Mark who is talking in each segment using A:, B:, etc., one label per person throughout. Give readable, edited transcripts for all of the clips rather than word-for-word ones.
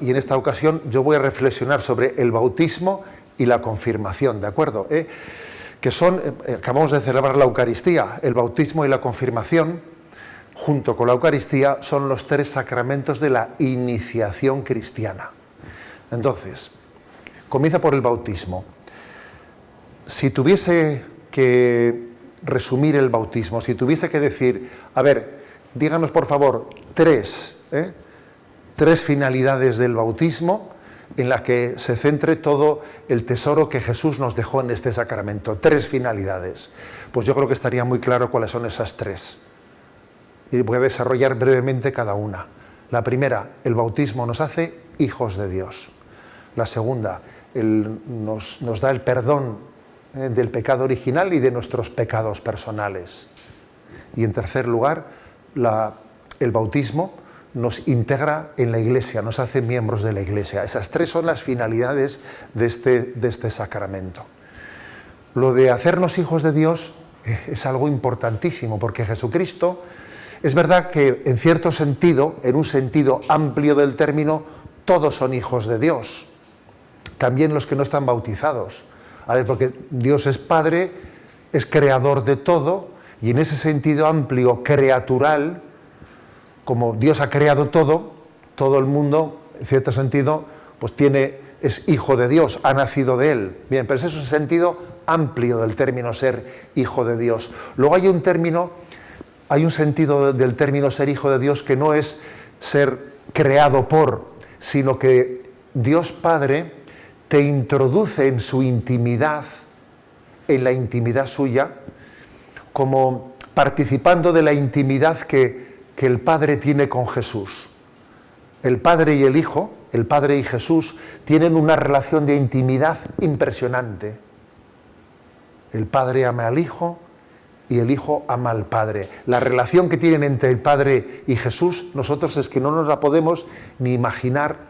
A: y en esta ocasión yo voy a reflexionar sobre el bautismo y la confirmación, ¿de acuerdo? Que son, acabamos de celebrar la Eucaristía, el bautismo y la confirmación, junto con la Eucaristía, son los 3 sacramentos de la iniciación cristiana. Entonces, comienza por el bautismo. Si tuviese que resumir el bautismo, si tuviese que decir, a ver, díganos por favor 3 finalidades del bautismo en las que se centre todo el tesoro que Jesús nos dejó en este sacramento. 3 finalidades. Pues yo creo que estaría muy claro cuáles son esas 3. Y voy a desarrollar brevemente cada una. La primera, el bautismo nos hace hijos de Dios. La segunda, nos da el perdón del pecado original y de nuestros pecados personales. Y en tercer lugar, el bautismo nos integra en la Iglesia, nos hace miembros de la Iglesia. Esas 3 son las finalidades de este sacramento. Lo de hacernos hijos de Dios es algo importantísimo, porque Jesucristo, es verdad que en cierto sentido, en un sentido amplio del término, todos son hijos de Dios, también los que no están bautizados. A ver, porque Dios es Padre, es creador de todo, y en ese sentido amplio, creatural, como Dios ha creado todo el mundo, en cierto sentido, pues es hijo de Dios, ha nacido de Él. Bien, pero ese es un sentido amplio del término ser hijo de Dios. Luego hay un sentido del término ser hijo de Dios que no es ser creado por, sino que Dios Padre te introduce en su intimidad, en la intimidad suya, como participando de la intimidad que el Padre tiene con Jesús. El Padre y el Hijo, el Padre y Jesús, tienen una relación de intimidad impresionante. El Padre ama al Hijo y el Hijo ama al Padre. La relación que tienen entre el Padre y Jesús, nosotros es que no nos la podemos ni imaginar,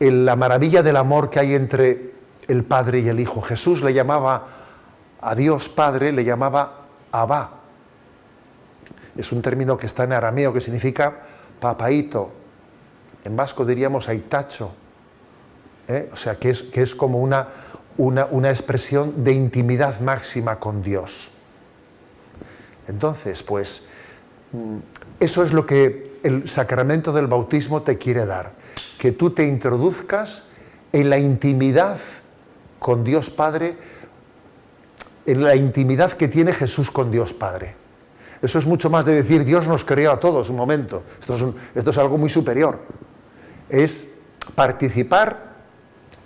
A: en la maravilla del amor que hay entre el Padre y el Hijo. Jesús le llamaba a Dios Padre, le llamaba Abba. Es un término que está en arameo, que significa papaíto. En vasco diríamos aitacho. O sea, que es como una expresión de intimidad máxima con Dios. Entonces, pues, eso es lo que el sacramento del bautismo te quiere dar. Que tú te introduzcas en la intimidad con Dios Padre, en la intimidad que tiene Jesús con Dios Padre. Eso es mucho más de decir Dios nos creó a todos, un momento. Esto es algo muy superior. Es participar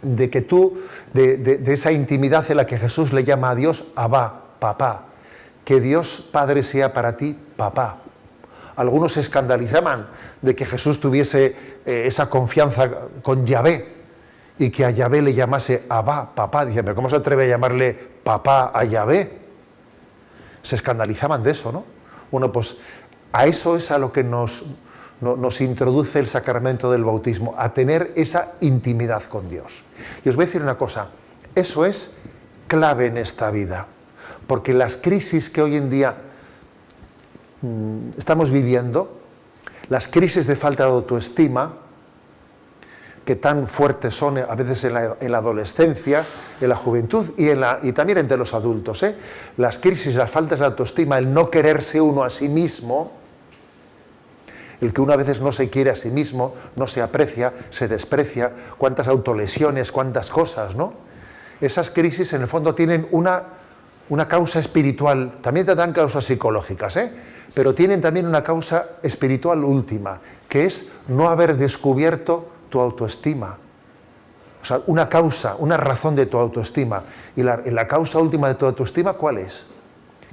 A: de que tú, de esa intimidad en la que Jesús le llama a Dios Abba, papá. Que Dios Padre sea para ti papá. Algunos se escandalizaban de que Jesús tuviese esa confianza con Yahvé y que a Yahvé le llamase Abba, papá. Dicen, pero ¿cómo se atreve a llamarle papá a Yahvé? Se escandalizaban de eso, ¿no? Bueno, pues a eso es a lo que nos introduce el sacramento del bautismo, a tener esa intimidad con Dios. Y os voy a decir una cosa, eso es clave en esta vida, porque las crisis que hoy en día estamos viviendo, las crisis de falta de autoestima, que tan fuertes son a veces en la adolescencia, en la juventud y también entre los adultos. Las crisis, las faltas de autoestima, el no quererse uno a sí mismo, el que uno a veces no se quiere a sí mismo, no se aprecia, se desprecia, cuántas autolesiones, cuántas cosas, ¿no? Esas crisis en el fondo tienen una causa espiritual, también te dan causas psicológicas, pero tienen también una causa espiritual última, que es no haber descubierto tu autoestima. O sea, una causa, una razón de tu autoestima. Y la causa última de tu autoestima, ¿cuál es?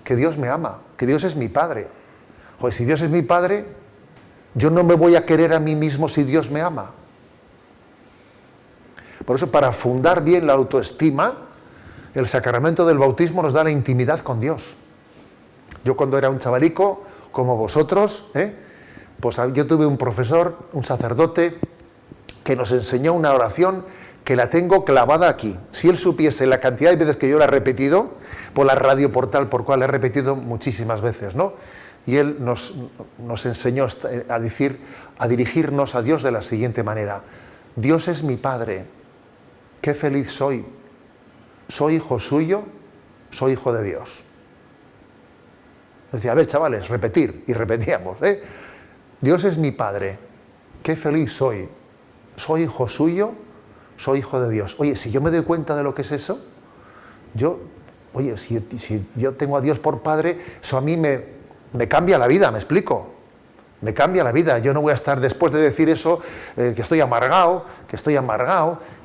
A: Que Dios me ama, que Dios es mi Padre. Joder, si Dios es mi Padre, yo no me voy a querer a mí mismo si Dios me ama. Por eso, para fundar bien la autoestima, el sacramento del bautismo nos da la intimidad con Dios. Yo cuando era un chavalico, como vosotros, pues yo tuve un profesor, un sacerdote, que nos enseñó una oración que la tengo clavada aquí. Si él supiese la cantidad de veces que yo la he repetido, por la radio portal por cual la he repetido muchísimas veces, ¿no? Y él nos enseñó a dirigirnos a Dios de la siguiente manera. Dios es mi Padre, qué feliz soy. Soy hijo suyo, soy hijo de Dios. Decía, a ver, chavales, repetir, y repetíamos, Dios es mi Padre, qué feliz soy. Soy hijo suyo, soy hijo de Dios. Oye, si yo me doy cuenta de lo que es eso, si yo tengo a Dios por Padre, eso a mí me cambia la vida, ¿me explico? Me cambia la vida. Yo no voy a estar, después de decir eso, que estoy amargado,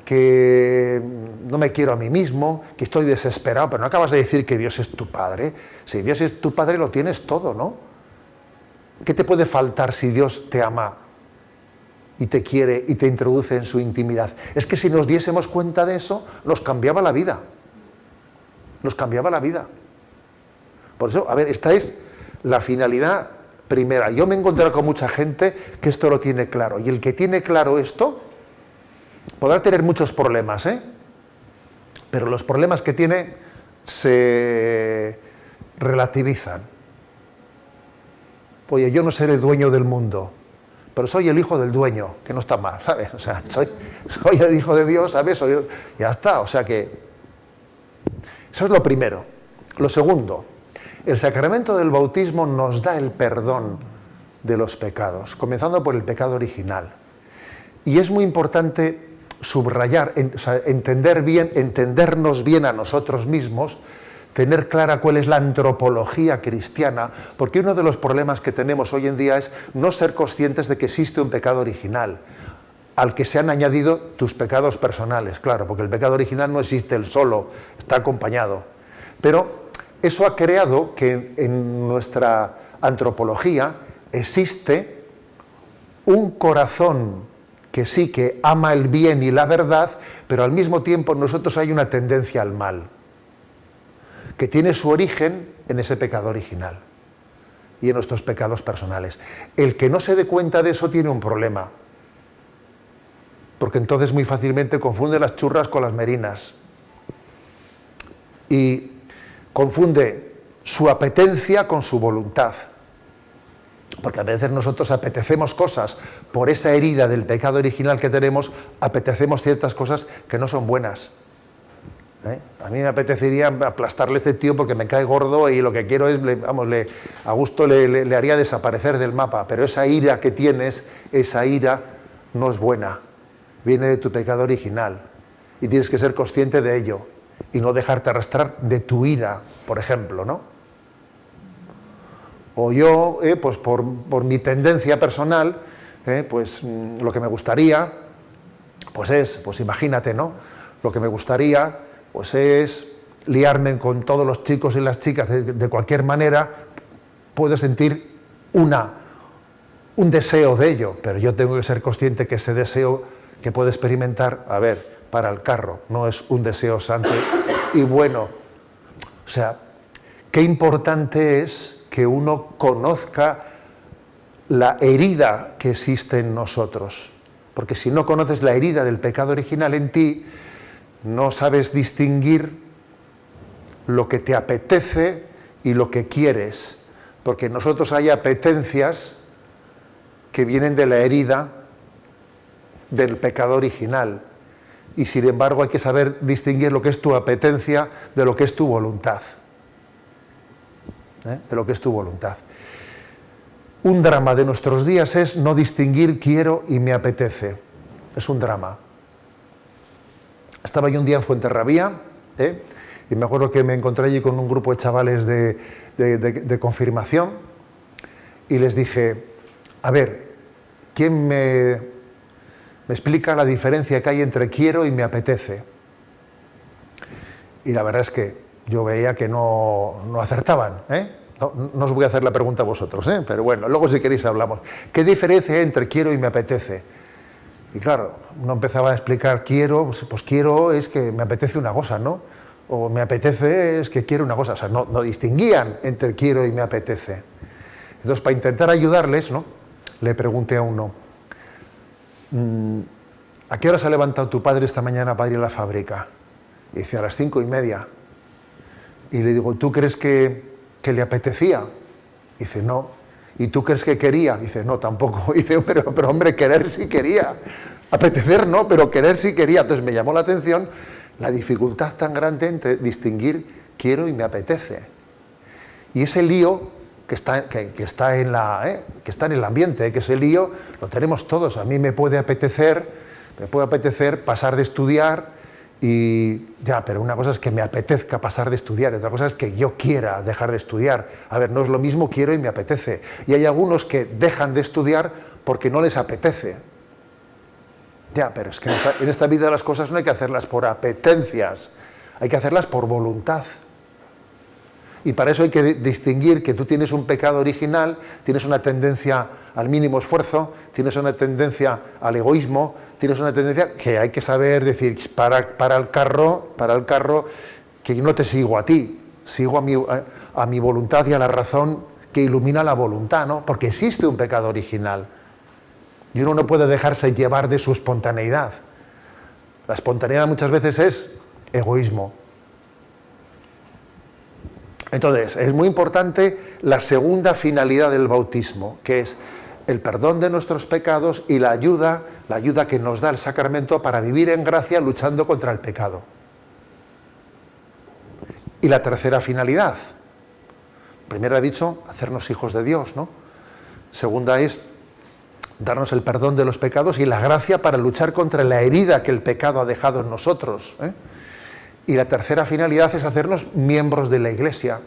A: que no me quiero a mí mismo, que estoy desesperado, pero no acabas de decir que Dios es tu Padre. Si Dios es tu Padre, lo tienes todo, ¿no? ¿Qué te puede faltar si Dios te ama y te quiere y te introduce en su intimidad? Es que si nos diésemos cuenta de eso, nos cambiaba la vida. Nos cambiaba la vida. Por eso, a ver, esta es la finalidad primera. Yo me he encontrado con mucha gente que esto lo tiene claro. Y el que tiene claro esto podrá tener muchos problemas, pero los problemas que tiene se relativizan. Oye, yo no seré dueño del mundo, pero soy el hijo del dueño, que no está mal, ¿sabes? O sea, soy el hijo de Dios, ¿sabes? Ya está, o sea que eso es lo primero. Lo segundo, el sacramento del bautismo nos da el perdón de los pecados, comenzando por el pecado original. Y es muy importante subrayar, entendernos bien a nosotros mismos, tener clara cuál es la antropología cristiana, porque uno de los problemas que tenemos hoy en día es no ser conscientes de que existe un pecado original, al que se han añadido tus pecados personales, claro, porque el pecado original no existe él solo, está acompañado. Pero eso ha creado que en nuestra antropología existe un corazón que sí que ama el bien y la verdad, pero al mismo tiempo en nosotros hay una tendencia al mal, que tiene su origen en ese pecado original y en nuestros pecados personales. El que no se dé cuenta de eso tiene un problema, porque entonces muy fácilmente confunde las churras con las merinas y confunde su apetencia con su voluntad. Porque a veces nosotros apetecemos cosas por esa herida del pecado original que tenemos, apetecemos ciertas cosas que no son buenas. A mí me apetecería aplastarle a este tío porque me cae gordo y lo que quiero es, a gusto le haría desaparecer del mapa, pero esa ira que tienes, esa ira no es buena, viene de tu pecado original y tienes que ser consciente de ello y no dejarte arrastrar de tu ira, por ejemplo, ¿no? O yo, pues por mi tendencia personal, pues lo que me gustaría, pues imagínate, ¿no? Lo que me gustaría, pues es liarme con todos los chicos y las chicas de cualquier manera. Puedo sentir un deseo de ello, pero yo tengo que ser consciente que ese deseo que puedo experimentar, a ver, para el carro, no es un deseo santo y bueno. O sea, qué importante es que uno conozca la herida que existe en nosotros. Porque si no conoces la herida del pecado original en ti, no sabes distinguir lo que te apetece y lo que quieres. Porque en nosotros hay apetencias que vienen de la herida del pecado original. Y sin embargo hay que saber distinguir lo que es tu apetencia de lo que es tu voluntad. De lo que es tu voluntad. Un drama de nuestros días es no distinguir quiero y me apetece. Es un drama. Estaba yo un día en Fuenterrabía, y me acuerdo que me encontré allí con un grupo de chavales de confirmación y les dije, a ver, ¿quién me explica la diferencia que hay entre quiero y me apetece? Y la verdad es que yo veía que no acertaban, No os voy a hacer la pregunta a vosotros, pero bueno, luego si queréis hablamos. ¿Qué diferencia hay entre quiero y me apetece? Y claro, uno empezaba a explicar quiero, pues quiero es que me apetece una cosa, ¿no? O me apetece es que quiero una cosa. O sea, no distinguían entre quiero y me apetece. Entonces, para intentar ayudarles, ¿no?, le pregunté a uno, ¿a qué hora se ha levantado tu padre esta mañana para ir a la fábrica? Y dice, a las 5:30. Y le digo, ¿tú crees que le apetecía? Dice, no. ¿Y tú crees que quería? Dice, no, tampoco. Dice, pero hombre, querer sí quería. Apetecer no, pero querer sí quería. Entonces me llamó la atención la dificultad tan grande entre distinguir quiero y me apetece. Y ese lío que está en el ambiente, que ese lío lo tenemos todos. A mí me puede apetecer pasar de estudiar y ya, pero una cosa es que me apetezca pasar de estudiar, otra cosa es que yo quiera dejar de estudiar. A ver, no es lo mismo quiero y me apetece. Y hay algunos que dejan de estudiar porque no les apetece. Ya, pero es que en esta vida las cosas no hay que hacerlas por apetencias, hay que hacerlas por voluntad. Y para eso hay que distinguir que tú tienes un pecado original, tienes una tendencia al mínimo esfuerzo, tienes una tendencia al egoísmo, tienes una tendencia que hay que saber decir, para el carro, que yo no te sigo a ti, sigo a mi voluntad y a la razón que ilumina la voluntad, ¿no? Porque existe un pecado original. Y uno no puede dejarse llevar de su espontaneidad. La espontaneidad muchas veces es egoísmo. Entonces, es muy importante la segunda finalidad del bautismo, que es el perdón de nuestros pecados y la ayuda que nos da el sacramento para vivir en gracia luchando contra el pecado. Y la tercera finalidad, primero he dicho, hacernos hijos de Dios, ¿no? Segunda es darnos el perdón de los pecados y la gracia para luchar contra la herida que el pecado ha dejado en nosotros, ¿eh? Y la tercera finalidad es hacernos miembros de la Iglesia.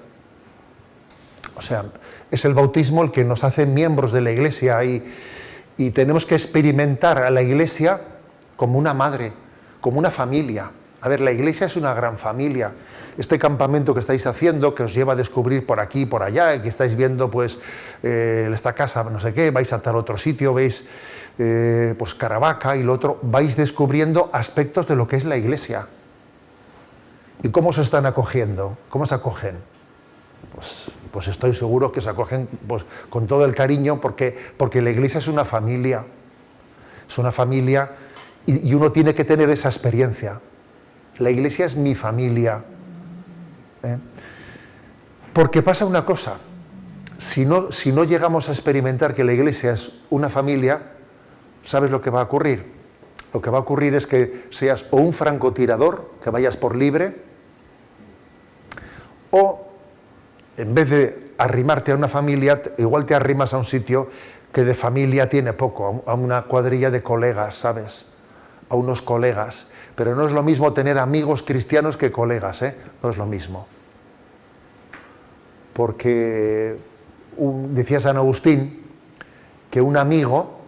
A: O sea, es el bautismo el que nos hace miembros de la Iglesia y tenemos que experimentar a la Iglesia como una madre, como una familia. A ver, la Iglesia es una gran familia. Este campamento que estáis haciendo, que os lleva a descubrir por aquí y por allá, que estáis viendo pues esta casa, no sé qué, vais a tal otro sitio, veis pues Caravaca y lo otro, vais descubriendo aspectos de lo que es la Iglesia. ¿Y cómo se están acogiendo? ¿Cómo se acogen? Pues estoy seguro que se acogen pues, con todo el cariño porque la Iglesia es una familia. Es una familia y uno tiene que tener esa experiencia. La Iglesia es mi familia. Porque pasa una cosa. Si no llegamos a experimentar que la Iglesia es una familia, ¿sabes lo que va a ocurrir? Lo que va a ocurrir es que seas o un francotirador, que vayas por libre, o en vez de arrimarte a una familia, igual te arrimas a un sitio que de familia tiene poco, a una cuadrilla de colegas, ¿sabes? A unos colegas. Pero no es lo mismo tener amigos cristianos que colegas, ¿eh? No es lo mismo. Porque decía San Agustín que un amigo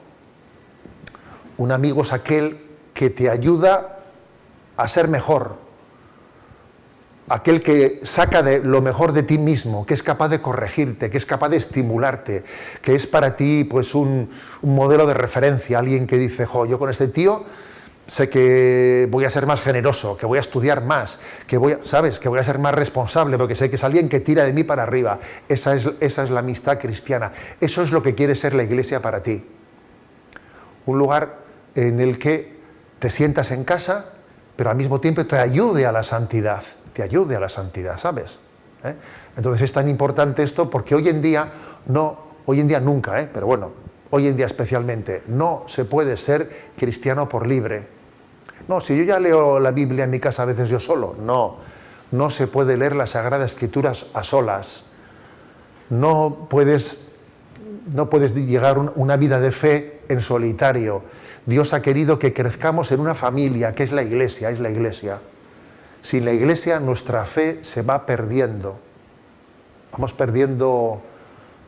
A: es aquel que te ayuda a ser mejor. Aquel que saca de lo mejor de ti mismo, que es capaz de corregirte, que es capaz de estimularte, que es para ti pues un modelo de referencia, alguien que dice, yo con este tío sé que voy a ser más generoso, que voy a estudiar más, que voy a ser más responsable, porque sé que es alguien que tira de mí para arriba. Esa es la amistad cristiana. Eso es lo que quiere ser la Iglesia para ti. Un lugar en el que te sientas en casa, pero al mismo tiempo te ayude a la santidad. ¿Sabes? Entonces es tan importante esto porque hoy en día nunca, pero bueno, hoy en día especialmente, no se puede ser cristiano por libre. No, si yo ya leo la Biblia en mi casa a veces yo solo, no se puede leer la Sagrada Escritura a solas. No puedes llegar a una vida de fe en solitario. Dios ha querido que crezcamos en una familia, que es la Iglesia, Sin la Iglesia nuestra fe se va perdiendo. Vamos perdiendo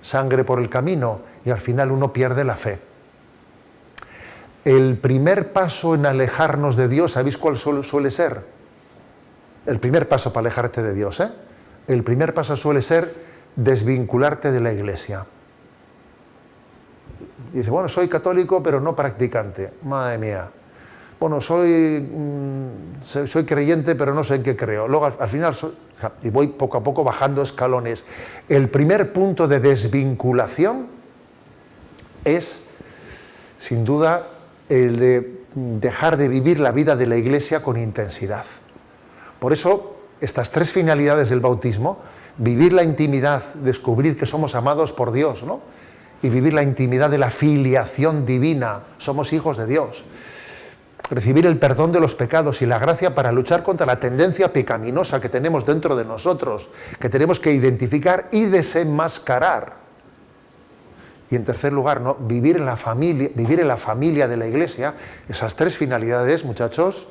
A: sangre por el camino y al final uno pierde la fe. El primer paso en alejarnos de Dios, ¿sabéis cuál suele ser? El primer paso para alejarte de Dios, El primer paso suele ser desvincularte de la Iglesia. Y dice, bueno, soy católico pero no practicante. Madre mía. Bueno, soy creyente, pero no sé en qué creo. Luego, al final, y voy poco a poco bajando escalones. El primer punto de desvinculación es, sin duda, el de dejar de vivir la vida de la Iglesia con intensidad. Por eso, estas tres finalidades del bautismo, vivir la intimidad, descubrir que somos amados por Dios, ¿no? Y vivir la intimidad de la filiación divina, somos hijos de Dios. recibir el perdón de los pecados y la gracia para luchar contra la tendencia pecaminosa que tenemos dentro de nosotros, que tenemos que identificar y desenmascarar. Y en tercer lugar, ¿no?, vivir en la familia de la Iglesia. Esas tres finalidades, muchachos,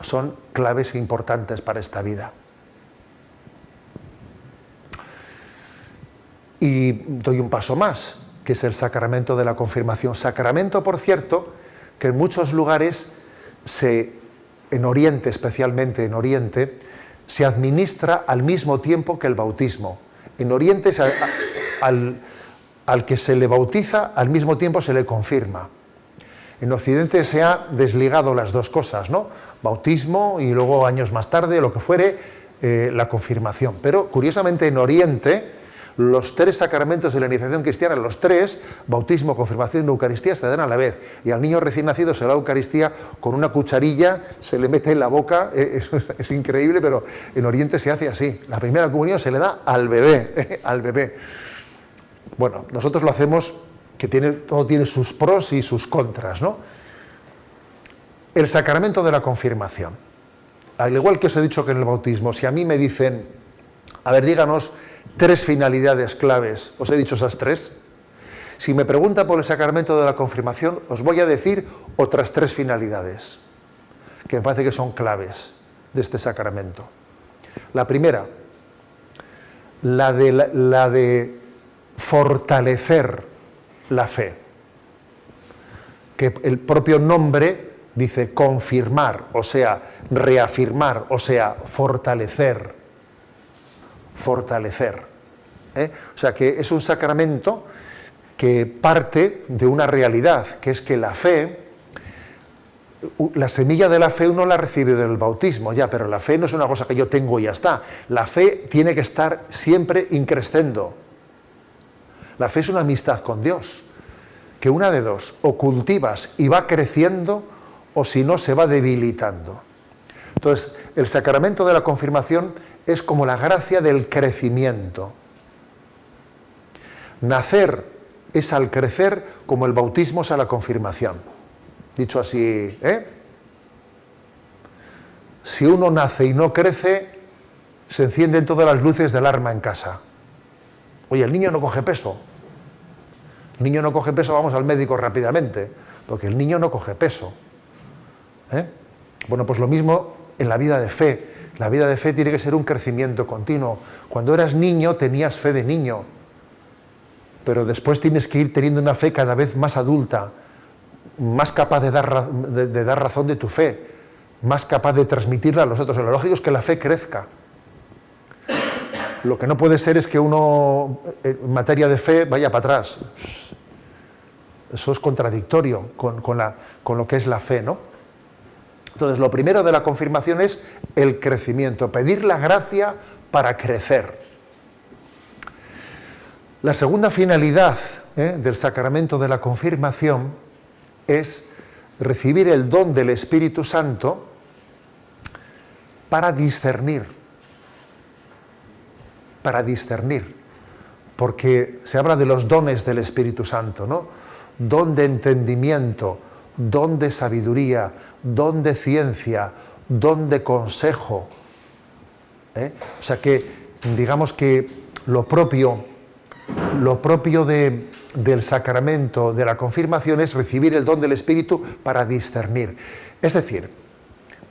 A: son claves e importantes para esta vida. Y doy un paso más, que es el sacramento de la confirmación. Sacramento, por cierto, que en muchos lugares, en Oriente, especialmente en Oriente, se administra al mismo tiempo que el bautismo. En Oriente, al que se le bautiza, al mismo tiempo se le confirma. En Occidente se ha desligado las dos cosas, ¿no? Bautismo y luego años más tarde, lo que fuere, la confirmación. Pero curiosamente en Oriente, los tres sacramentos de la iniciación cristiana, los tres, bautismo, confirmación y Eucaristía, se dan a la vez. Y al niño recién nacido se da la Eucaristía con una cucharilla, se le mete en la boca, es increíble, pero en Oriente se hace así. La primera comunión se le da al bebé, al bebé. Bueno, nosotros lo hacemos, que todo tiene sus pros y sus contras, ¿no? El sacramento de la confirmación. Al igual que os he dicho que en el bautismo, si a mí me dicen, a ver, díganos tres finalidades claves, os he dicho esas tres. Si me pregunta por el sacramento de la confirmación, os voy a decir otras tres finalidades, que me parece que son claves de este sacramento. La primera, la de fortalecer la fe, que el propio nombre dice confirmar, o sea, reafirmar, o sea, fortalecer. O sea, que es un sacramento que parte de una realidad, que es que la fe, la semilla de la fe uno la recibe del bautismo, ya, pero la fe no es una cosa que yo tengo y ya está. La fe tiene que estar siempre increscendo. La fe es una amistad con Dios, que una de dos, o cultivas y va creciendo, o si no se va debilitando. Entonces, el sacramento de la confirmación es como la gracia del crecimiento. Nacer es al crecer como el bautismo es a la confirmación. Dicho así, si uno nace y no crece, se encienden todas las luces de alarma en casa. Oye, el niño no coge peso. El niño no coge peso, vamos al médico rápidamente, porque el niño no coge peso. Bueno, pues lo mismo en la vida de fe. La vida de fe tiene que ser un crecimiento continuo. Cuando eras niño tenías fe de niño, pero después tienes que ir teniendo una fe cada vez más adulta, más capaz de dar razón de tu fe, más capaz de transmitirla a los otros. Lo lógico es que la fe crezca. Lo que no puede ser es que uno, en materia de fe, vaya para atrás. Eso es contradictorio con lo que es la fe, ¿no? Entonces, lo primero de la confirmación es el crecimiento, pedir la gracia para crecer. La segunda finalidad del sacramento de la confirmación es recibir el don del Espíritu Santo para discernir, porque se habla de los dones del Espíritu Santo, ¿no? Don de entendimiento, don de sabiduría, don de ciencia, don de consejo. O sea que, digamos que lo propio del sacramento de la confirmación es recibir el don del Espíritu para discernir. Es decir,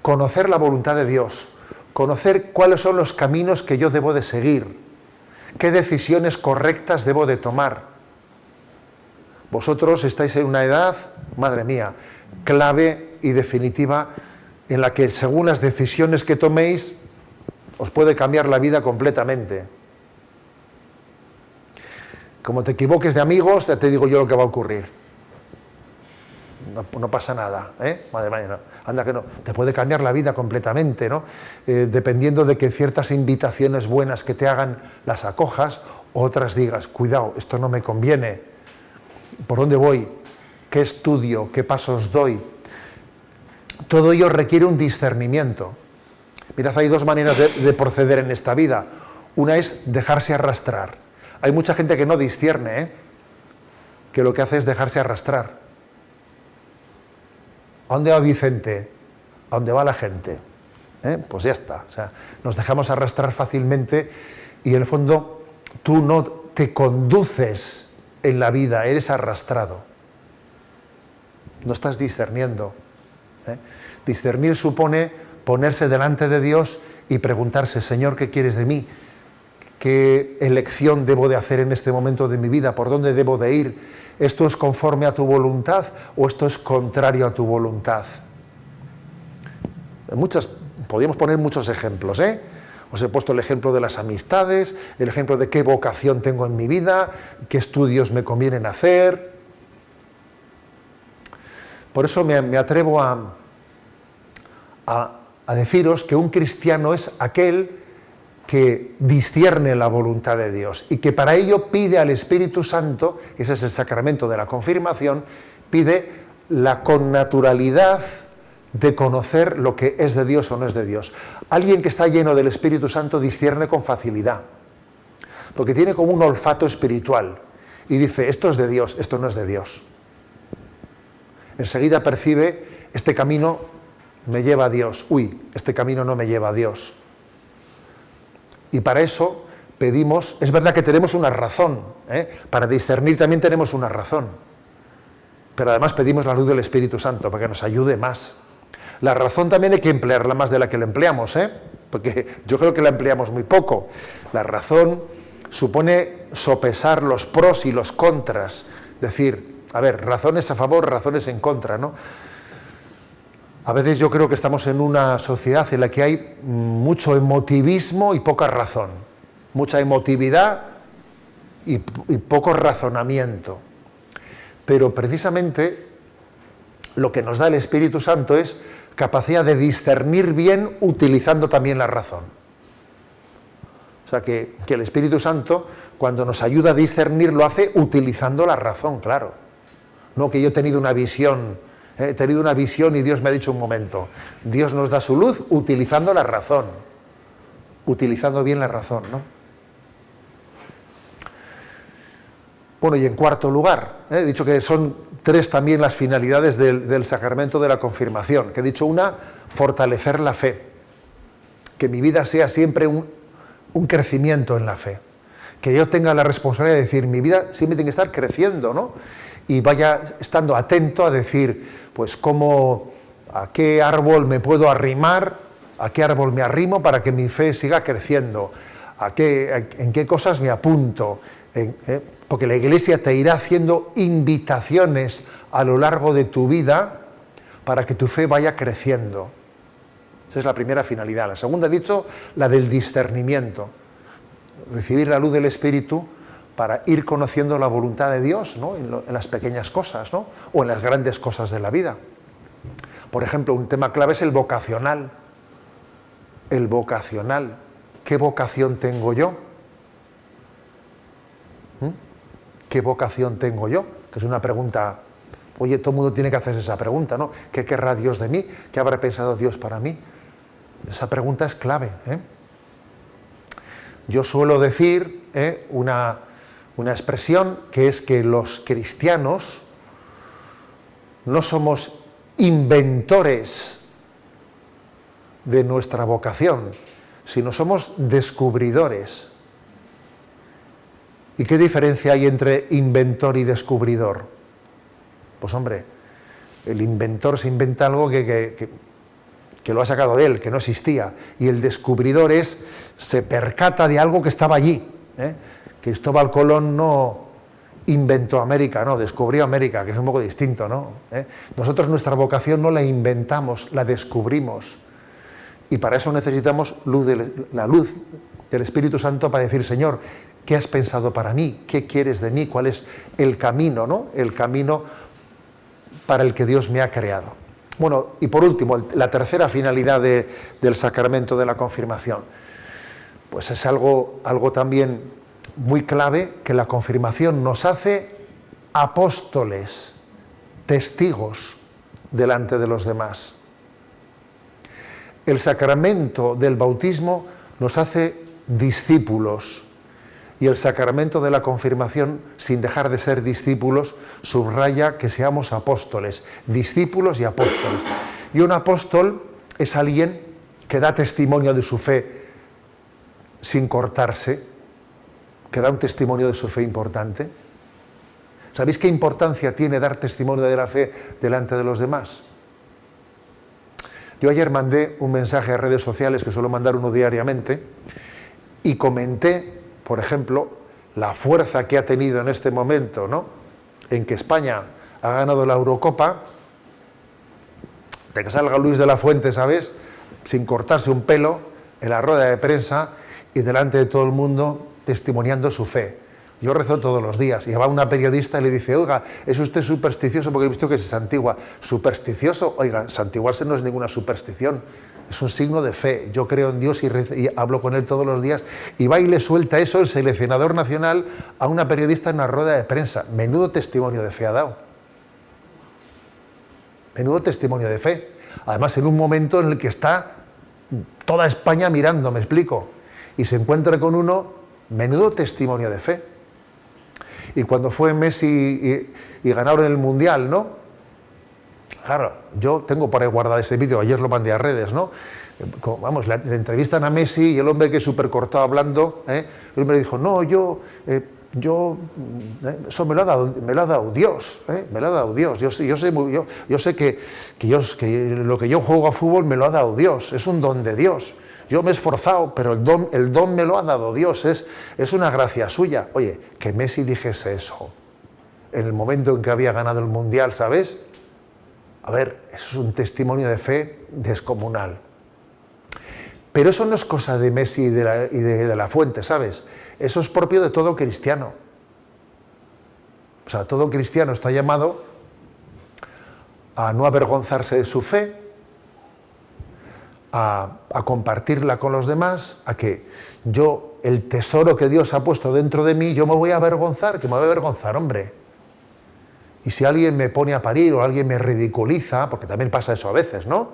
A: conocer la voluntad de Dios, conocer cuáles son los caminos que yo debo de seguir, qué decisiones correctas debo de tomar. Vosotros estáis en una edad, madre mía, clave y definitiva, en la que según las decisiones que toméis, os puede cambiar la vida completamente. Como te equivoques de amigos, ya te digo yo lo que va a ocurrir. No pasa nada, Madre mía, no. Anda que no. Te puede cambiar la vida completamente, ¿no? Dependiendo de que ciertas invitaciones buenas que te hagan las acojas, otras digas, cuidado, esto no me conviene. ¿Por dónde voy? ¿Qué estudio? ¿Qué pasos doy? Todo ello requiere un discernimiento. Mirad, hay dos maneras de proceder en esta vida. Una es dejarse arrastrar. Hay mucha gente que no discierne, que lo que hace es dejarse arrastrar. ¿A dónde va Vicente? ¿A dónde va la gente? Pues ya está. O sea, nos dejamos arrastrar fácilmente y en el fondo tú no te conduces en la vida, eres arrastrado. No estás discerniendo. Discernir supone ponerse delante de Dios y preguntarse, Señor, ¿qué quieres de mí? ¿Qué elección debo de hacer en este momento de mi vida? ¿Por dónde debo de ir? ¿Esto es conforme a tu voluntad o esto es contrario a tu voluntad? Podríamos poner muchos ejemplos, Os he puesto el ejemplo de las amistades, el ejemplo de qué vocación tengo en mi vida, qué estudios me convienen hacer. Por eso me atrevo a deciros que un cristiano es aquel que discierne la voluntad de Dios y que para ello pide al Espíritu Santo, ese es el sacramento de la confirmación, pide la connaturalidad de conocer lo que es de Dios o no es de Dios. Alguien que está lleno del Espíritu Santo discierne con facilidad, porque tiene como un olfato espiritual y dice, esto es de Dios, esto no es de Dios. Enseguida percibe, este camino me lleva a Dios, este camino no me lleva a Dios. Y para eso pedimos, es verdad que tenemos una razón, para discernir también tenemos una razón, pero además pedimos la luz del Espíritu Santo para que nos ayude más. La razón también hay que emplearla más de la que la empleamos, porque yo creo que la empleamos muy poco. La razón supone sopesar los pros y los contras, decir, a ver, razones a favor, razones en contra, ¿no? A veces yo creo que estamos en una sociedad en la que hay mucho emotivismo y poca razón, mucha emotividad y poco razonamiento. Pero precisamente lo que nos da el Espíritu Santo es capacidad de discernir bien utilizando también la razón. O sea que el Espíritu Santo, cuando nos ayuda a discernir, lo hace utilizando la razón, claro. No que yo he tenido una visión y Dios me ha dicho un momento. Dios nos da su luz utilizando la razón, utilizando bien la razón, ¿no? Bueno, y en cuarto lugar, he dicho que son 3 también las finalidades del sacramento de la confirmación, que he dicho una, fortalecer la fe, que mi vida sea siempre un crecimiento en la fe, que yo tenga la responsabilidad de decir, mi vida siempre tiene que estar creciendo, ¿no? Y vaya estando atento a decir, pues a qué árbol me puedo arrimar, a qué árbol me arrimo para que mi fe siga creciendo, en qué cosas me apunto, porque la Iglesia te irá haciendo invitaciones a lo largo de tu vida para que tu fe vaya creciendo. Esa es la primera finalidad. La segunda, he dicho, la del discernimiento, recibir la luz del Espíritu para ir conociendo la voluntad de Dios, ¿no? en las pequeñas cosas, ¿no? O en las grandes cosas de la vida. Por ejemplo, un tema clave es el vocacional. El vocacional. ¿Qué vocación tengo yo? ¿Qué vocación tengo yo? Que es una pregunta, oye, todo el mundo tiene que hacerse esa pregunta, ¿no? ¿Qué querrá Dios de mí? ¿Qué habrá pensado Dios para mí? Esa pregunta es clave. Yo suelo decir una expresión que es que los cristianos no somos inventores de nuestra vocación, sino somos descubridores. ¿Y qué diferencia hay entre inventor y descubridor? Pues hombre, el inventor se inventa algo que lo ha sacado de él, que no existía, y el descubridor se percata de algo que estaba allí. Cristóbal Colón no inventó América, no, descubrió América, que es un poco distinto, ¿no? Nosotros nuestra vocación no la inventamos, la descubrimos. Y para eso necesitamos la luz del Espíritu Santo para decir, Señor, ¿qué has pensado para mí? ¿Qué quieres de mí? ¿Cuál es el camino, ¿no? El camino para el que Dios me ha creado. Bueno, y por último, la tercera finalidad del sacramento de la confirmación, pues es algo también muy clave, que la confirmación nos hace apóstoles, testigos delante de los demás. El sacramento del bautismo nos hace discípulos. Y el sacramento de la confirmación, sin dejar de ser discípulos, subraya que seamos apóstoles, discípulos y apóstoles. Y un apóstol es alguien que da testimonio de su fe sin cortarse, que da un testimonio de su fe importante. ¿Sabéis qué importancia tiene dar testimonio de la fe delante de los demás? Yo ayer mandé un mensaje a redes sociales, que suelo mandar uno diariamente, y comenté, por ejemplo, la fuerza que ha tenido en este momento, ¿no?, en que España ha ganado la Eurocopa, de que salga Luis de la Fuente, ¿sabes?, sin cortarse un pelo, en la rueda de prensa y delante de todo el mundo testimoniando su fe. Yo rezo todos los días, y va una periodista y le dice: oiga, ¿es usted supersticioso? Porque he visto que se santigua. ¿Supersticioso? Oiga, santiguarse no es ninguna superstición, es un signo de fe. Yo creo en Dios y hablo con Él todos los días. Y va y le suelta eso el seleccionador nacional a una periodista en una rueda de prensa. Menudo testimonio de fe ha dado. Menudo testimonio de fe. Además, en un momento en el que está toda España mirando, me explico, y se encuentra con uno, menudo testimonio de fe. Y cuando fue Messi y ganaron el Mundial, ¿no? Claro, yo tengo por ahí guardado ese vídeo, ayer lo mandé a redes, ¿no? Vamos, le entrevistan a Messi y el hombre, que es súper cortado hablando, el hombre dijo: no, eso me lo ha dado Dios, me lo ha dado Dios. Yo sé que lo que yo juego a fútbol me lo ha dado Dios, es un don de Dios. Yo me he esforzado, pero el don me lo ha dado Dios, es una gracia suya. Oye, que Messi dijese eso en el momento en que había ganado el Mundial, ¿sabes? A ver, eso es un testimonio de fe descomunal. Pero eso no es cosa de Messi y de la Fuente, ¿sabes? Eso es propio de todo cristiano. O sea, todo cristiano está llamado a no avergonzarse de su fe, a compartirla con los demás, a que yo, el tesoro que Dios ha puesto dentro de mí, yo me voy a avergonzar, que me voy a avergonzar, hombre. Y si alguien me pone a parir o alguien me ridiculiza, porque también pasa eso a veces, ¿no?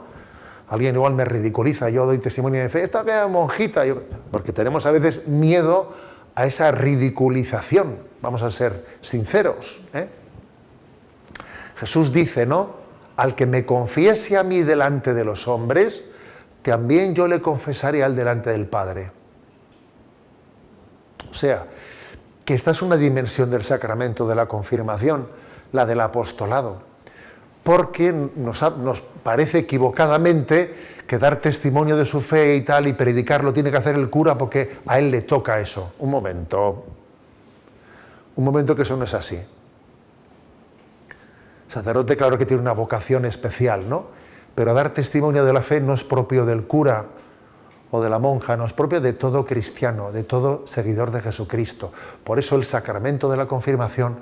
A: Alguien igual me ridiculiza, yo doy testimonio de fe, esta que es monjita, porque tenemos a veces miedo a esa ridiculización, vamos a ser sinceros, ¿eh? Jesús dice, ¿no?, al que me confiese a mí delante de los hombres, también yo le confesaré al delante del Padre. O sea, que esta es una dimensión del sacramento de la confirmación, la del apostolado, porque nos parece equivocadamente que dar testimonio de su fe y tal y predicarlo tiene que hacer el cura porque a él le toca eso. Un momento que eso no es así. El sacerdote, claro que tiene una vocación especial, ¿no? Pero dar testimonio de la fe no es propio del cura o de la monja, no es propio de todo cristiano, de todo seguidor de Jesucristo. Por eso el sacramento de la confirmación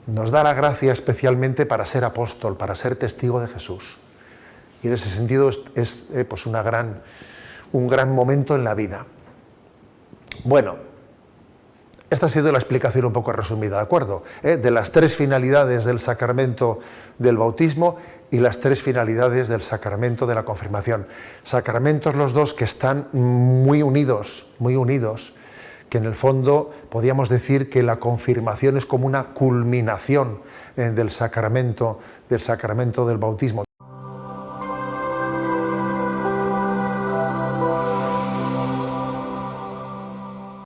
A: nos da la gracia especialmente para ser apóstol, para ser testigo de Jesús. Y en ese sentido es pues un gran momento en la vida. Bueno, esta ha sido la explicación un poco resumida, ¿de acuerdo? De las tres finalidades del sacramento del bautismo y las tres finalidades del sacramento de la confirmación. Sacramentos los dos que están muy unidos, que en el fondo podríamos decir que la confirmación es como una culminación del sacramento del bautismo.